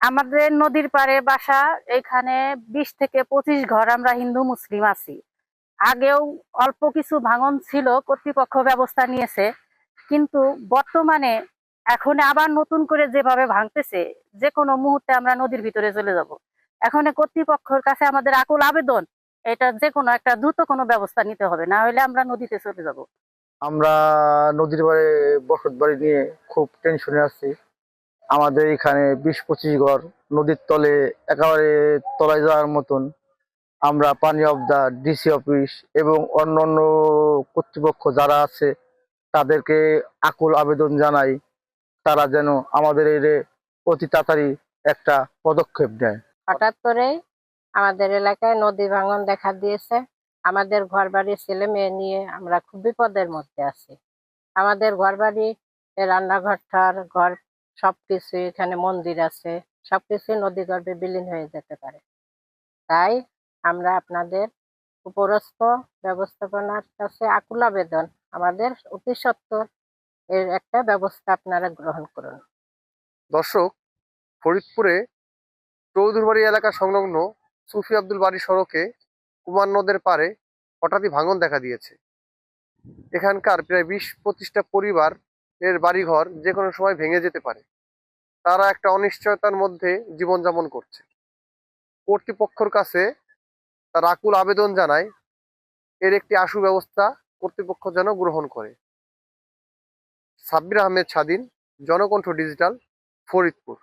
আমাদের নদীর পাড়ে বাসা। এখানে 20 থেকে 25 ঘর আমরা হিন্দু মুসলিম আছি। আগেও অল্প কিছু ভাঙন ছিল, কর্তৃপক্ষ ব্যবস্থা নিয়েছে, কিন্তু বর্তমানে এখন আবার নতুন করে যেভাবে ভাঙতেছে, যে কোনো মুহূর্তে আমরা নদীর ভিতরে চলে যাব। এখন কর্তৃপক্ষের কাছে আমাদের আকুল আবেদন, এটা যে কোনো একটা দ্রুত কোনো ব্যবস্থা নিতে হবে, না হলে আমরা নদীতে চলে যাব। আমরা নদীর পাড়ে বসত বাড়ি নিয়ে খুব টেনশনে আছি। আমাদের এখানে 20-25 ঘর নদীর তলে, একেবারে তলায় যাওয়ার মতন। আমরা পানি অফ দা ডিসি অফিস এবং অন্য অন্য কর্তৃপক্ষ যারা আছে তাদেরকে আকুল আবেদন জানাই, তারা যেন আমাদের এই অতি তাড়াতাড়ি একটা পদক্ষেপ নেয়। হঠাৎ করেই আমাদের এলাকায় নদী ভাঙন দেখা দিয়েছে। আমাদের ঘরবাড়ি ছেলে মেয়ে নিয়ে আমরা খুব বিপদের মধ্যে আছি। আমাদের ঘরবাড়ি, রান্নাঘর ঘর সবকিছু, এখানে মন্দির আছে, সবকিছু নদী গর্ভে বিলীন হয়ে যেতে পারে। তাই আমরা আপনাদের উপরস্থ ব্যবস্থাপনার কাছে আকুল আবেদন, আমাদের অতি সত্বর এর একটা ব্যবস্থা আপনারা গ্রহণ করুন। দর্শক, ফরিদপুরে চৌধুরবাড়ি এলাকা সংলগ্ন সুফি আব্দুল বাড়ি সড়কে কুমার নদের পাড়ে হঠাৎই ভাঙন দেখা দিয়েছে। এখানকার প্রায় 20-25টা পরিবার এর বাড়িঘর যে কোনো সময় ভেঙে যেতে পারে। তারা একটা অনিশ্চয়তার মধ্যে জীবনযাপন করছে। কর্তৃপক্ষের কাছে তার আকুল আবেদন জানায় এর একটি আশু ব্যবস্থা কর্তৃপক্ষ যেন গ্রহণ করে। সাব্বির আহমেদ স্বাধীন, জনকণ্ঠ ডিজিটাল, ফরিদপুর।